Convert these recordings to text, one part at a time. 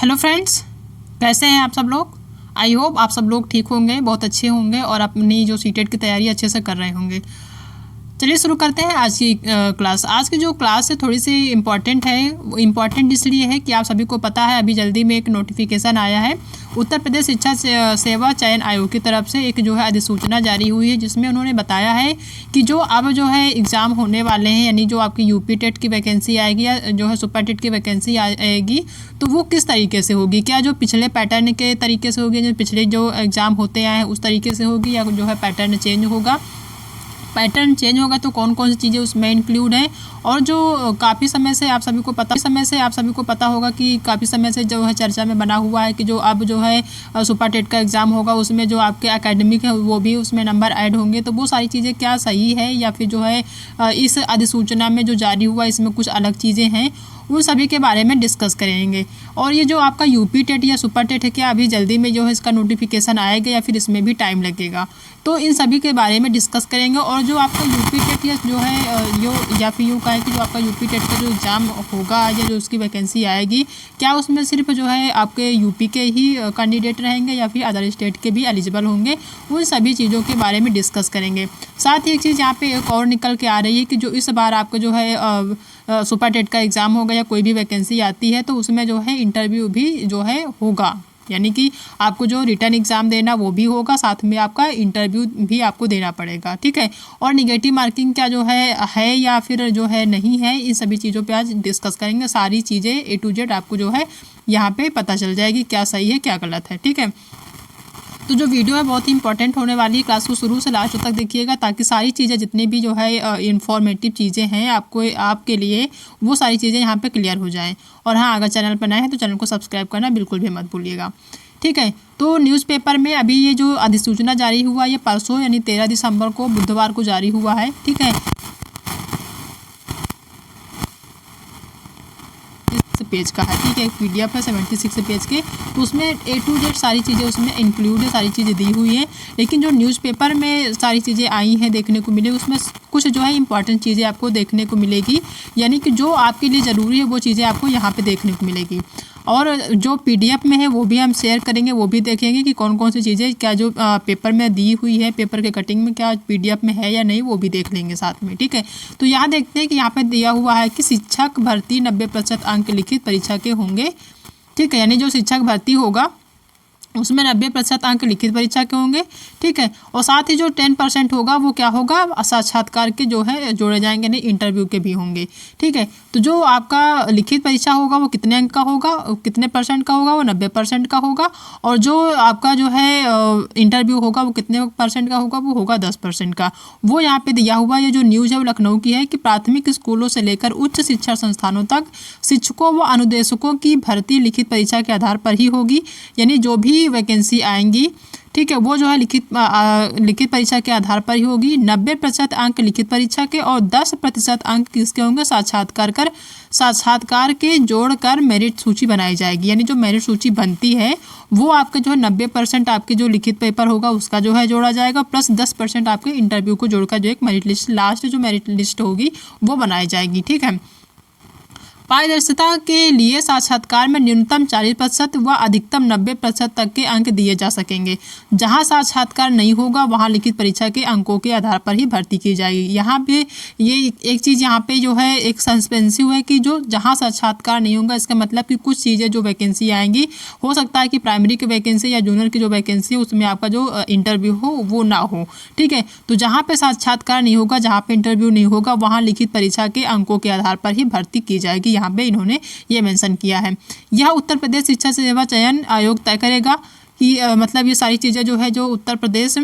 Hello friends, कैसे हैं आप सब लोग। आई होप आप सब लोग ठीक होंगे, बहुत अच्छे होंगे और अपनी जो सीटेट की तैयारी अच्छे से कर रहे होंगे। चलिए शुरू करते हैं आज की क्लास। आज की जो क्लास है थोड़ी सी इम्पॉर्टेंट है। वो इम्पॉर्टेंट इसलिए है कि आप सभी को पता है अभी जल्दी में एक नोटिफिकेशन आया है। उत्तर प्रदेश शिक्षा सेवा चयन आयोग की तरफ से एक जो है अधिसूचना जारी हुई है, जिसमें उन्होंने बताया है कि जो अब जो है एग्ज़ाम होने वाले हैं, यानी जो आपकी यूपी टेट की वैकेंसी आएगी या जो है सुपर टेट की वैकेंसी आएगी, तो वो किस तरीके से होगी। क्या जो पिछले पैटर्न के तरीके से होगी, जो पिछले जो एग्ज़ाम होते आए हैं उस तरीके से होगी, या जो है पैटर्न चेंज होगा। पैटर्न चेंज होगा तो कौन कौन सी चीज़ें उसमें इंक्लूड हैं। और जो काफ़ी समय से आप सभी को पता होगा कि काफ़ी समय से जो है चर्चा में बना हुआ है कि जो अब जो है सुपर टेट का एग्ज़ाम होगा, उसमें जो आपके एकेडमिक है वो भी उसमें नंबर ऐड होंगे। तो वो सारी चीज़ें क्या सही है या फिर जो है इस अधिसूचना में जो जारी हुआ इसमें कुछ अलग चीज़ें हैं, उन सभी के बारे में डिस्कस करेंगे। और ये जो आपका यूपी टेट या सुपर टेट है, क्या अभी जल्दी में जो है इसका नोटिफिकेशन आएगा या फिर इसमें भी टाइम लगेगा, तो इन सभी के बारे में डिस्कस करेंगे। और जो आपका यूपी टेट या जो है या फिर यूँ कहें कि जो आपका यूपी टेट का जो एग्ज़ाम होगा या जो उसकी वैकेंसी आएगी, क्या उसमें सिर्फ जो है आपके यूपी के ही कैंडिडेट रहेंगे या फिर अदर स्टेट के भी एलिजिबल होंगे, उन सभी चीज़ों के बारे में डिस्कस करेंगे। साथ ही एक चीज़ यहाँ पे एक और निकल के आ रही है कि जो इस बार आपका जो है सुपर टेट का एग्ज़ाम होगा या कोई भी वैकेंसी आती है तो उसमें जो है इंटरव्यू भी जो है होगा, यानी कि आपको जो रिटर्न एग्ज़ाम देना वो भी होगा, साथ में आपका इंटरव्यू भी आपको देना पड़ेगा, ठीक है। और निगेटिव मार्किंग क्या जो है या फिर जो है नहीं है, इन सभी चीज़ों पे आज डिस्कस करेंगे। सारी चीज़ें A to Z आपको जो है यहाँ पे पता चल जाएगी, क्या सही है क्या गलत है, ठीक है। तो जो वीडियो है बहुत ही इंपॉर्टेंट होने वाली है, क्लास को शुरू से लास्ट तक देखिएगा ताकि सारी चीज़ें जितनी भी जो है इंफॉर्मेटिव चीज़ें हैं आपके लिए वो सारी चीज़ें यहाँ पे क्लियर हो जाएं। और हाँ, अगर चैनल पर नए हैं तो चैनल को सब्सक्राइब करना बिल्कुल भी मत भूलिएगा, ठीक है। तो न्यूज़पेपर में अभी ये जो अधिसूचना जारी हुआ ये परसों यानी 13 दिसंबर को बुधवार को जारी हुआ है, ठीक है। पेज का है, ठीक है। PDF है 76 पेज के, तो उसमें A to Z सारी चीज़ें उसमें इंक्लूड है, सारी चीज़ें दी हुई हैं। लेकिन जो न्यूज़पेपर में सारी चीज़ें आई हैं देखने को मिले, उसमें कुछ जो है इंपॉर्टेंट चीज़ें आपको देखने को मिलेगी, यानी कि जो आपके लिए ज़रूरी है वो चीज़ें आपको यहाँ पे देखने को मिलेगी। और जो PDF में है वो भी हम शेयर करेंगे, वो भी देखेंगे कि कौन कौन सी चीज़ें क्या जो पेपर में दी हुई है, पेपर के कटिंग में क्या PDF में है या नहीं, वो भी देख लेंगे साथ में, ठीक है। तो यहाँ देखते हैं कि यहाँ पे दिया हुआ है कि शिक्षक भर्ती 90% अंक लिखित परीक्षा के होंगे, ठीक है। यानी जो शिक्षक भर्ती होगा उसमें 90% अंक लिखित परीक्षा के होंगे, ठीक है। और साथ ही जो 10% होगा वो क्या होगा, साक्षात्कार के जो है जोड़े जाएंगे, नहीं इंटरव्यू के भी होंगे, ठीक है। तो जो आपका लिखित परीक्षा होगा वो कितने अंक का होगा, कितने % का होगा, वो 90% का होगा। और जो आपका जो है इंटरव्यू होगा वो कितने % का होगा, वो होगा 10% का। वो यहाँ पे दिया हुआ ये जो न्यूज़ है वो लखनऊ की है कि प्राथमिक स्कूलों से लेकर उच्च शिक्षा संस्थानों तक शिक्षकों व अनुदेशकों की भर्ती लिखित परीक्षा के आधार पर ही होगी। यानी जो भी वैकेंसी आएंगी, ठीक है, वो जो है लिखित परीक्षा के आधार पर ही होगी। 90% अंक लिखित परीक्षा के और 10% अंक किसके होंगे, साक्षात्कार के जोड़कर मेरिट सूची बनाई जाएगी। यानी जो मेरिट सूची बनती है वो आपके जो है 90% आपके जो लिखित पेपर होगा उसका जो है जोड़ा जाएगा, प्लस 10% आपके इंटरव्यू को जोड़कर जो एक मेरिट लिस्ट, लास्ट जो मेरिट लिस्ट होगी वो बनाई जाएगी, ठीक है। पारदर्शिता के लिए साक्षात्कार में न्यूनतम 40% व अधिकतम 90% तक के अंक दिए जा सकेंगे। जहां साक्षात्कार नहीं होगा वहां लिखित परीक्षा के अंकों के आधार पर ही भर्ती की जाएगी। यहाँ पे ये एक चीज़ यहाँ पे जो है एक सस्पेंसिव है कि जो जहां साक्षात्कार नहीं होगा, इसका मतलब कि कुछ चीज़ें जो वैकेंसी आएंगी, हो सकता है कि प्राइमरी की वैकेंसी या जूनियर की जो वैकेंसी है उसमें आपका जो इंटरव्यू हो वो ना हो, ठीक है। तो जहाँ पे साक्षात्कार नहीं होगा, जहाँ पे इंटरव्यू नहीं होगा, वहाँ लिखित परीक्षा के अंकों के आधार पर ही भर्ती की जाएगी। यहाँ पे इन्होंने ये मेंशन किया है। यह उत्तर प्रदेश शिक्षा सेवा चयन आयोग तय करेगा कि मतलब ये सारी चीज़ें जो है, जो उत्तर प्रदेश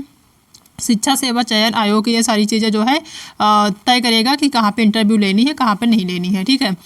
शिक्षा सेवा चयन आयोग ये सारी चीज़ें जो है तय करेगा कि कहाँ पे इंटरव्यू लेनी है, कहाँ पे नहीं लेनी है, ठीक है।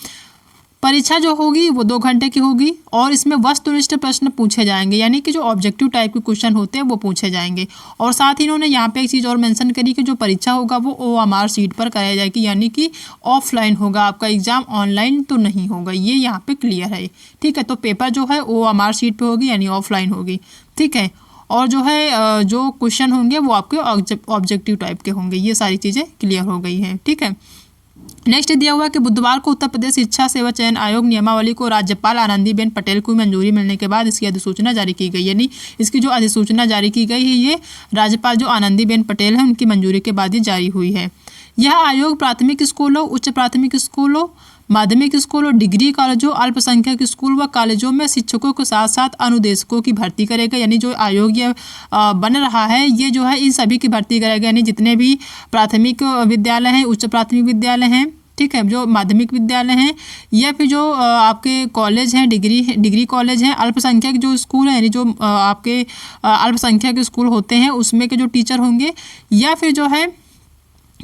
परीक्षा जो होगी वो 2 घंटे की होगी और इसमें वस्तुनिष्ठ प्रश्न पूछे जाएंगे, यानी कि जो ऑब्जेक्टिव टाइप के क्वेश्चन होते हैं वो पूछे जाएंगे। और साथ ही इन्होंने यहाँ पे एक चीज़ और मेंशन करी कि जो परीक्षा होगा वो OMR सीट पर कराया जाएगी, यानी कि ऑफलाइन होगा आपका एग्ज़ाम, ऑनलाइन तो नहीं होगा, ये यहाँ पे क्लियर है, ठीक है। तो पेपर जो है OMR सीट पर होगी, यानी ऑफलाइन होगी, ठीक है। और जो है जो क्वेश्चन होंगे वो आपके ऑब्जेक्टिव टाइप के होंगे। ये सारी चीज़ें क्लियर हो गई हैं, ठीक है। नेक्स्ट दिया हुआ है कि बुधवार को उत्तर प्रदेश शिक्षा सेवा चयन आयोग नियमावली को राज्यपाल आनंदीबेन पटेल को मंजूरी मिलने के बाद इसकी अधिसूचना जारी की गई। यानी इसकी जो अधिसूचना जारी की गई है ये राज्यपाल जो आनंदीबेन पटेल हैं उनकी मंजूरी के बाद ही जारी हुई है। यह आयोग प्राथमिक स्कूलों, उच्च प्राथमिक स्कूलों, माध्यमिक स्कूलों, डिग्री कॉलेजों, अल्पसंख्यक स्कूल व कॉलेजों में शिक्षकों के साथ साथ अनुदेशकों की भर्ती करेगा। यानी जो आयोग ये बन रहा है ये जो है इन सभी की भर्ती करेगा। यानी जितने भी प्राथमिक विद्यालय हैं, उच्च प्राथमिक विद्यालय हैं, ठीक है, जो माध्यमिक विद्यालय हैं या फिर जो आपके कॉलेज हैं, डिग्री कॉलेज हैं, अल्पसंख्यक जो स्कूल हैं यानी जो आपके अल्पसंख्यक स्कूल होते हैं उसमें के जो टीचर होंगे या फिर जो है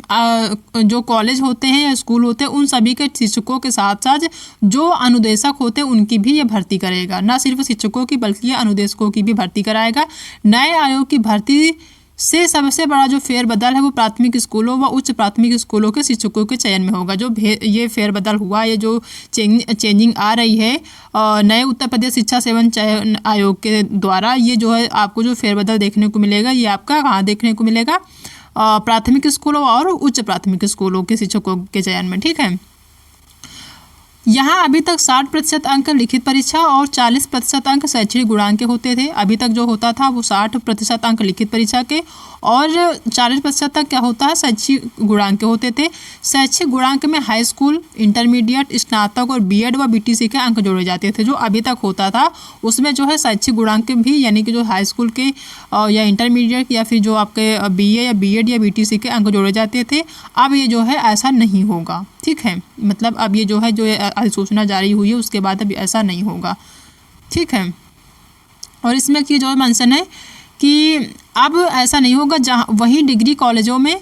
जो कॉलेज होते हैं या स्कूल होते हैं उन सभी के शिक्षकों के साथ साथ जो अनुदेशक होते हैं उनकी भी ये भर्ती करेगा। ना सिर्फ शिक्षकों की बल्कि ये अनुदेशकों की भी भर्ती कराएगा। नए आयोग की भर्ती से सबसे बड़ा जो फेरबदल है वो प्राथमिक स्कूलों व उच्च प्राथमिक स्कूलों के शिक्षकों के चयन में होगा। जो ये फेरबदल हुआ, ये जो चेंजिंग आ रही है नए उत्तर प्रदेश शिक्षा सेवन चयन आयोग के द्वारा, ये जो है आपको जो फेरबदल देखने को मिलेगा ये आपका कहाँ देखने को मिलेगा, प्राथमिक स्कूलों और उच्च प्राथमिक स्कूलों के शिक्षकों के चयन में। ठीक है, यहाँ अभी तक 60% अंक लिखित परीक्षा और 40% अंक शैक्षणिक गुणांक के होते थे। अभी तक जो होता था वो 60% अंक लिखित परीक्षा के और 40% तक क्या होता है शैक्षिक गुणांक के होते थे। शैक्षिक गुणांक में हाई स्कूल, इंटरमीडिएट, स्नातक और बीएड व बीटीसी के अंक जोड़े जाते थे। जो अभी तक होता था उसमें जो है शैक्षिक गुणांक भी यानी कि जो हाई स्कूल के या इंटरमीडिएट या फिर जो आपके बीए या बीएड या बीटीसी के अंक जोड़े जाते थे। अब ये जो है ऐसा नहीं होगा। ठीक है, मतलब अब ये जो है जो अधिसूचना जारी हुई है उसके बाद अभी ऐसा नहीं होगा। ठीक है, और इसमें की जो मेंशन है कि अब ऐसा नहीं होगा। जहाँ वही डिग्री कॉलेजों में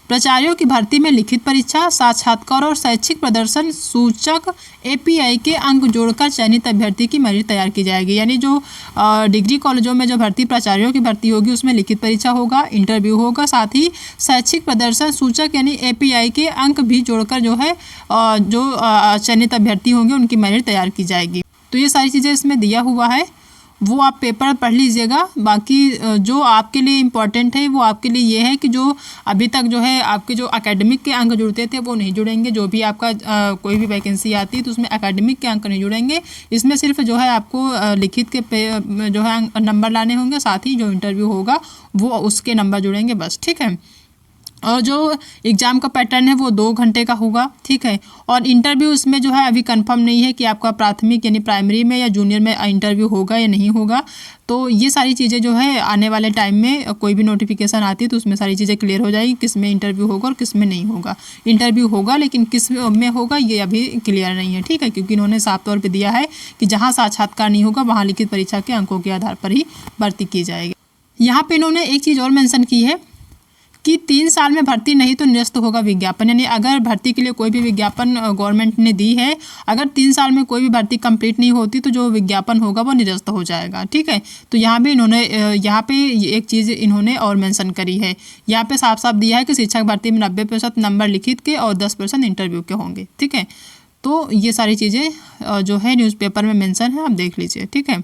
प्राचार्यों की भर्ती में लिखित परीक्षा, साक्षात्कार और शैक्षिक प्रदर्शन सूचक एपीआई के अंक जोड़कर चयनित अभ्यर्थी की मेरिट तैयार की जाएगी। यानी जो डिग्री कॉलेजों में जो भर्ती प्राचार्यों की भर्ती होगी उसमें लिखित परीक्षा होगा, इंटरव्यू होगा, साथ ही शैक्षिक प्रदर्शन सूचक यानी एपीआई के अंक भी जोड़कर जो है जो चयनित अभ्यर्थी होंगे उनकी मेरिट तैयार की जाएगी। तो ये सारी चीज़ें इसमें दिया हुआ है, वो आप पेपर पढ़ लीजिएगा। बाकी जो आपके लिए इम्पॉर्टेंट है वो आपके लिए ये है कि जो अभी तक जो है आपके जो एकेडमिक के अंक जुड़ते थे वो नहीं जुड़ेंगे। जो भी आपका कोई भी वैकेंसी आती है तो उसमें एकेडमिक के अंक नहीं जुड़ेंगे। इसमें सिर्फ जो है आपको लिखित के जो है नंबर लाने होंगे, साथ ही जो इंटरव्यू होगा वो उसके नंबर जुड़ेंगे बस। ठीक है, और जो एग्ज़ाम का पैटर्न है वो 2 घंटे का होगा। ठीक है, और इंटरव्यू इसमें जो है अभी कंफर्म नहीं है कि आपका प्राथमिक यानी प्राइमरी में या जूनियर में इंटरव्यू होगा या नहीं होगा। तो ये सारी चीज़ें जो है आने वाले टाइम में कोई भी नोटिफिकेशन आती है तो उसमें सारी चीज़ें क्लियर हो जाएगी, किस में इंटरव्यू होगा और किस में नहीं होगा। इंटरव्यू होगा लेकिन किस में होगा ये अभी क्लियर नहीं है। ठीक है, क्योंकि इन्होंने साफ तौर पर दिया है कि जहाँ साक्षात्कार नहीं होगा वहाँ लिखित परीक्षा के अंकों के आधार पर ही भर्ती की जाएगी। यहाँ पर इन्होंने एक चीज़ और मेंशन की है कि 3 साल में भर्ती नहीं तो निरस्त होगा विज्ञापन। यानी अगर भर्ती के लिए कोई भी विज्ञापन गवर्नमेंट ने दी है, अगर 3 साल में कोई भी भर्ती कंप्लीट नहीं होती तो जो विज्ञापन होगा वो निरस्त हो जाएगा। ठीक है, तो यहाँ भी इन्होंने यहाँ पे एक चीज़ इन्होंने और मेंशन करी है। यहाँ पे साफ साफ दिया है कि शिक्षक भर्ती में 90% नंबर लिखित के और 10% इंटरव्यू के होंगे। ठीक है, तो ये सारी चीज़ें जो है न्यूज़पेपर में मेंशन है, आप देख लीजिए। ठीक है,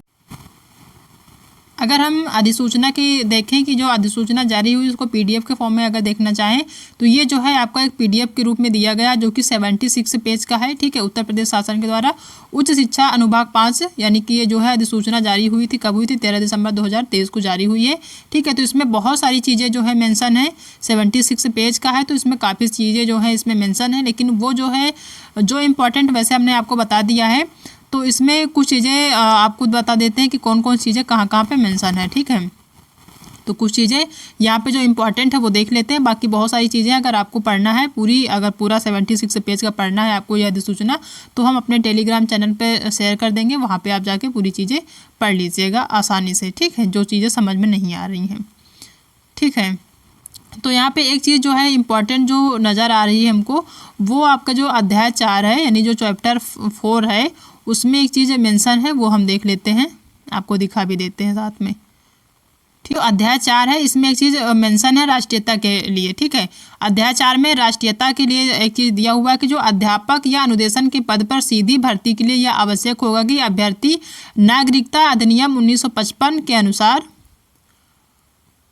अगर हम अधिसूचना की देखें कि जो अधिसूचना जारी हुई उसको पीडीएफ के फॉर्म में अगर देखना चाहें तो ये जो है आपका एक पीडीएफ के रूप में दिया गया जो कि 76 पेज का है। ठीक है, उत्तर प्रदेश शासन के द्वारा उच्च शिक्षा अनुभाग 5 यानी कि ये जो है अधिसूचना जारी हुई थी, कब हुई थी 13 दिसंबर 2023 को जारी हुई है। ठीक है, तो इसमें बहुत सारी चीज़ें जो है मेंशन है, 76 पेज का है तो इसमें काफ़ी चीज़ें जो है इसमें मेंशन है। लेकिन वो जो है जो इम्पोर्टेंट वैसे हमने आपको बता दिया है, तो इसमें कुछ चीज़ें आपको बता देते हैं कि कौन कौन चीज़ें कहाँ पे मेंशन है। ठीक है, तो कुछ चीज़ें यहाँ पे जो इम्पोर्टेंट है वो देख लेते हैं। बाकी बहुत सारी चीज़ें अगर आपको पढ़ना है अगर पूरा 76 पेज का पढ़ना है आपको यह अधिसूचना, तो हम अपने टेलीग्राम चैनल पे शेयर कर देंगे, वहाँ पे आप जाके पूरी चीज़ें पढ़ लीजिएगा आसानी से। ठीक है, जो चीज़ें समझ में नहीं आ रही हैं। ठीक है, तो यहाँ पे एक चीज़ जो है इम्पॉर्टेंट जो नज़र आ रही है हमको, वो आपका जो अध्याय 4 है यानी जो चैप्टर 4 है उसमें एक चीज़ मेंशन है, वो हम देख लेते हैं, आपको दिखा भी देते हैं साथ में। ठीक है, अध्याय 4 है, इसमें एक चीज़ मेंशन है राष्ट्रीयता के लिए। ठीक है, अध्याय 4 में राष्ट्रीयता के लिए एक चीज़ दिया हुआ है कि जो अध्यापक या अनुदेशन के पद पर सीधी भर्ती के लिए यह आवश्यक होगा कि अभ्यर्थी नागरिकता अधिनियम 1955 के अनुसार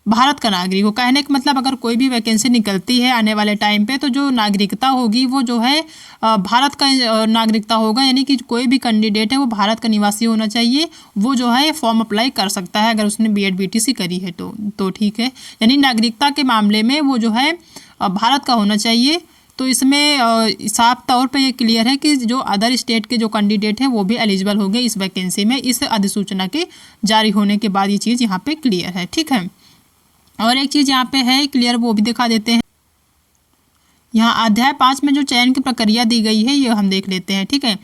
भारत का नागरिक हो। कहने का मतलब अगर कोई भी वैकेंसी निकलती है आने वाले टाइम पे तो जो नागरिकता होगी वो जो है भारत का नागरिकता होगा, यानी कि कोई भी कैंडिडेट है वो भारत का निवासी होना चाहिए, वो जो है फॉर्म अप्लाई कर सकता है अगर उसने बीएड बीटीसी करी है तो ठीक है। यानी नागरिकता के मामले में वो जो है भारत का होना चाहिए। तो इसमें साफ तौर पे ये क्लियर है कि जो अदर स्टेट के जो कैंडिडेट हैं वो भी एलिजिबल होंगे इस वैकेंसी में, इस अधिसूचना के जारी होने के बाद ये चीज़ यहाँ पे क्लियर है, ठीक है। और एक चीज़ यहाँ पे है क्लियर, वो भी दिखा देते हैं। यहाँ अध्याय 5 में जो चयन की प्रक्रिया दी गई है ये हम देख लेते हैं, ठीक है।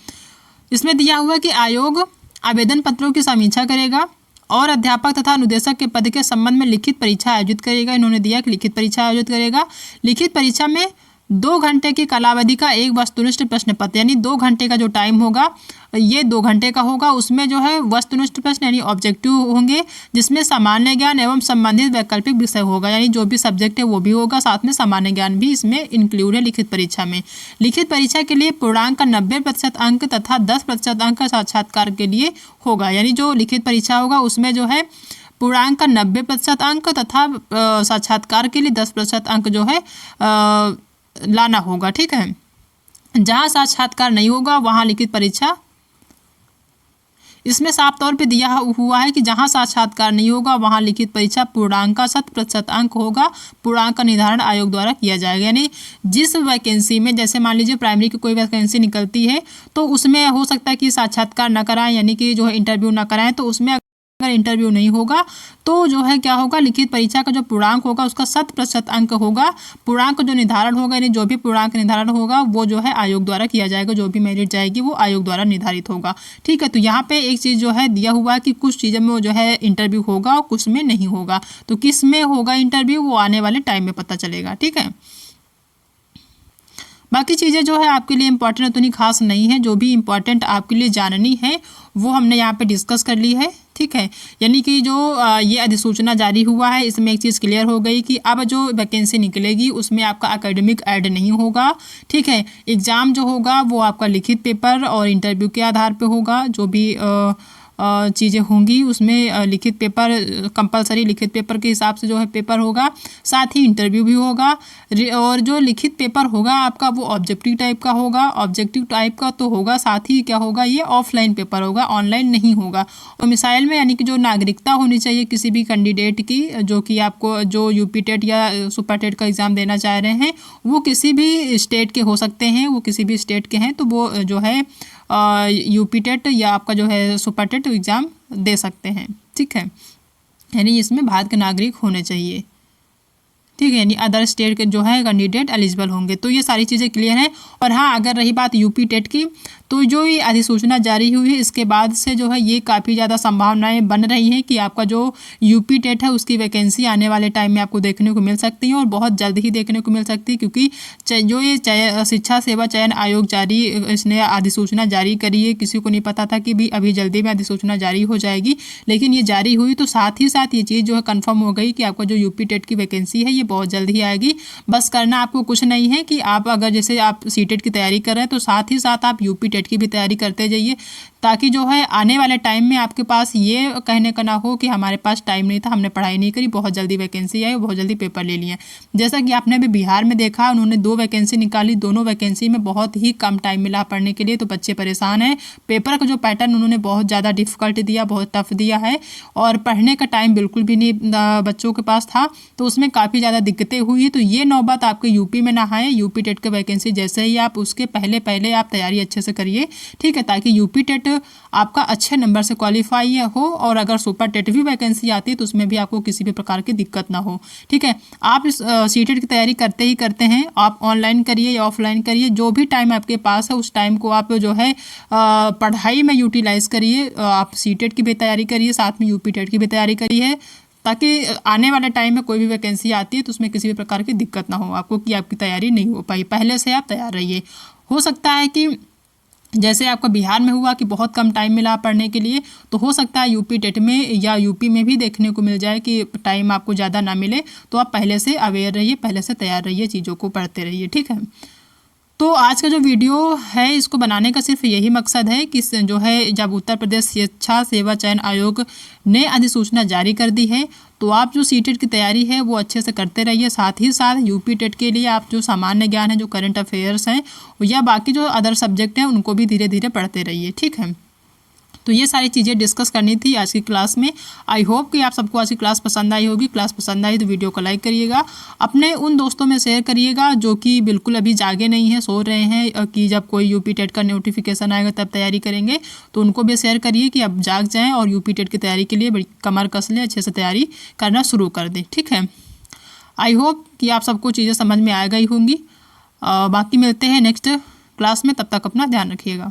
इसमें दिया हुआ कि आयोग आवेदन पत्रों की समीक्षा करेगा और अध्यापक तथा अनुदेशक के पद के संबंध में लिखित परीक्षा आयोजित करेगा। इन्होंने दिया कि लिखित परीक्षा आयोजित करेगा। लिखित परीक्षा में 2 घंटे की कालावधि का एक वस्तुनिष्ठ प्रश्न पत्र, यानी 2 घंटे का जो टाइम होगा ये 2 घंटे का होगा। उसमें जो है वस्तुनिष्ठ प्रश्न यानी ऑब्जेक्टिव होंगे, जिसमें सामान्य ज्ञान एवं संबंधित वैकल्पिक विषय होगा, यानी जो भी सब्जेक्ट है वो भी होगा, साथ में सामान्य ज्ञान भी इसमें इंक्लूड है लिखित परीक्षा में। लिखित परीक्षा के लिए पूर्णांक का 90% अंक तथा 10% अंक साक्षात्कार के लिए होगा। यानी जो लिखित परीक्षा होगा उसमें जो है पूर्णांक का 90% अंक तथा साक्षात्कार के लिए 10% अंक जो है लाना होगा, ठीक है। जहाँ साक्षात्कार नहीं होगा वहाँ लिखित परीक्षा, इसमें साफ तौर पे दिया हुआ है कि जहाँ साक्षात्कार नहीं होगा वहाँ लिखित परीक्षा पूर्णांक का 100% अंक होगा। पूर्णांक का निर्धारण आयोग द्वारा किया जाएगा। यानी जिस वैकेंसी में, जैसे मान लीजिए प्राइमरी की कोई वैकेंसी निकलती है तो उसमें हो सकता है कि साक्षात्कार न कराएं, यानी कि जो है इंटरव्यू न कराएं, तो उसमें अगर इंटरव्यू नहीं होगा तो जो है क्या होगा, लिखित परीक्षा का जो पूर्णांक होगा उसका 100% अंक होगा। पूर्णांक जो निर्धारण होगा, यानी जो भी पूर्णांक निर्धारण होगा वो जो है आयोग द्वारा किया जाएगा। जो भी मेरिट जाएगी वो आयोग द्वारा निर्धारित होगा, ठीक है। तो यहाँ पे एक चीज़ जो है दिया हुआ है कि कुछ चीज़ों में वो जो है इंटरव्यू होगा और कुछ में नहीं होगा। तो किस में होगा इंटरव्यू वो आने वाले टाइम में पता चलेगा, ठीक है। बाकी चीज़ें जो है आपके लिए इंपॉर्टेंट उतनी खास नहीं है। जो भी इंपॉर्टेंट आपके लिए जाननी है वो हमने यहाँ पे डिस्कस कर ली है, ठीक है। यानी कि जो ये अधिसूचना जारी हुआ है इसमें एक चीज़ क्लियर हो गई कि अब जो वैकेंसी निकलेगी उसमें आपका एकेडमिक ऐड नहीं होगा, ठीक है। एग्ज़ाम जो होगा वो आपका लिखित पेपर और इंटरव्यू के आधार पे होगा। जो भी चीज़ें होंगी उसमें लिखित पेपर कंपलसरी लिखित पेपर के हिसाब से जो है पेपर होगा, साथ ही इंटरव्यू भी होगा। और जो लिखित पेपर होगा आपका वो ऑब्जेक्टिव टाइप का होगा। ऑब्जेक्टिव टाइप का तो होगा, साथ ही क्या होगा, ये ऑफलाइन पेपर होगा, ऑनलाइन नहीं होगा। और मिसाइल में यानी कि जो नागरिकता होनी चाहिए किसी भी कैंडिडेट की, जो कि आपको जो यूपी टेट या सुपर टेट का एग्ज़ाम देना चाह रहे हैं वो किसी भी स्टेट के हो सकते हैं, वो किसी भी स्टेट के हैं तो वो जो है यूपी टेट या आपका जो है सुपर टेट एग्ज़ाम दे सकते हैं, ठीक है। यानी इसमें भारत के नागरिक होने चाहिए, ठीक है। यानी अदर स्टेट के जो है कैंडिडेट एलिजिबल होंगे। तो ये सारी चीज़ें क्लियर हैं। और हाँ, अगर रही बात यूपी टेट की, तो जो ये अधिसूचना जारी हुई है इसके बाद से जो है ये काफ़ी ज़्यादा संभावनाएं बन रही हैं कि आपका जो यूपी टेट है उसकी वैकेंसी आने वाले टाइम में आपको देखने को मिल सकती है और बहुत जल्द ही देखने को मिल सकती है। क्योंकि जो ये शिक्षा सेवा चयन आयोग जारी इसने अधिसूचना जारी करी है, किसी को नहीं पता था कि भी अभी जल्दी में अधिसूचना जारी हो जाएगी, लेकिन ये जारी हुई तो साथ ही साथ ये चीज़ जो है कन्फर्म हो गई कि आपका जो यूपी टेट की वैकेंसी है ये बहुत जल्द ही आएगी। बस करना आपको कुछ नहीं है कि आप अगर जैसे आप सीटेट की तैयारी कर रहे हैं तो साथ ही साथ आप यूपी टेट की भी तैयारी करते जाइए, ताकि जो है आने वाले टाइम में आपके पास ये कहने का ना हो कि हमारे पास टाइम नहीं था, हमने पढ़ाई नहीं करी, बहुत जल्दी वैकेंसी आई, बहुत जल्दी पेपर ले लिए। जैसा कि आपने अभी बिहार में देखा, उन्होंने 2 वैकेंसी निकाली, दोनों वैकेंसी में बहुत ही कम टाइम मिला पढ़ने के लिए, तो बच्चे परेशान हैं। पेपर का जो पैटर्न उन्होंने बहुत ज़्यादा डिफिकल्ट दिया, बहुत टफ दिया है और पढ़ने का टाइम बिल्कुल भी नहीं बच्चों के पास था, तो उसमें काफ़ी ज़्यादा दिक्कतें हुई है। तो ये नौबत आपके यूपी में ना आए। यूपी टेट के वैकेंसी जैसे ही आप उसके पहले आप तैयारी अच्छे से करिए, ठीक है, ताकि यूपी टेट आपका अच्छे नंबर से क्वालिफाई हो और अगर सुपर टेट भी वैकेंसी आती है तो उसमें भी आपको किसी भी प्रकार की दिक्कत ना हो, ठीक है। आप इस सीटेट की तैयारी करते ही करते हैं, आप ऑनलाइन करिए या ऑफलाइन करिए, जो भी टाइम आपके पास है उस टाइम को आप जो है पढ़ाई में यूटिलाइज करिए। आप सीटेट की भी तैयारी करिए, साथ में यूपी टेट की भी तैयारी करिए, ताकि आने वाले टाइम में कोई भी वैकेंसी आती है तो उसमें किसी भी प्रकार की दिक्कत ना हो आपको कि आपकी तैयारी नहीं हो पाई। पहले से आप तैयार रहिए। हो सकता है कि जैसे आपका बिहार में हुआ कि बहुत कम टाइम मिला पढ़ने के लिए, तो हो सकता है यूपी टेट में या यूपी में भी देखने को मिल जाए कि टाइम आपको ज़्यादा ना मिले, तो आप पहले से अवेयर रहिए, पहले से तैयार रहिए, चीज़ों को पढ़ते रहिए, ठीक है। तो आज का जो वीडियो है इसको बनाने का सिर्फ यही मकसद है कि जो है जब उत्तर प्रदेश शिक्षा सेवा चयन आयोग ने अधिसूचना जारी कर दी है तो आप जो सीटेट की तैयारी है वो अच्छे से करते रहिए। साथ ही साथ यूपी टेट के लिए आप जो सामान्य ज्ञान है, जो करंट अफेयर्स हैं या बाकी जो अदर सब्जेक्ट हैं उनको भी धीरे धीरे पढ़ते रहिए, ठीक है। तो ये सारी चीज़ें डिस्कस करनी थी आज की क्लास में। आई होप कि आप सबको आज की क्लास पसंद आई होगी। क्लास पसंद आई तो वीडियो को लाइक करिएगा, अपने उन दोस्तों में शेयर करिएगा जो कि बिल्कुल अभी जागे नहीं हैं, सो रहे हैं कि जब कोई यूपी टेट का नोटिफिकेशन आएगा तब तैयारी करेंगे, तो उनको भी शेयर करिए कि अब जाग जाएँ और यूपी टेट की तैयारी के लिए बड़ी कमर कस लें, अच्छे से तैयारी करना शुरू कर दें, ठीक है। आई होप कि आप सबको चीज़ें समझ में आ गई होंगी। बाकी मिलते हैं नेक्स्ट क्लास में, तब तक अपना ध्यान रखिएगा।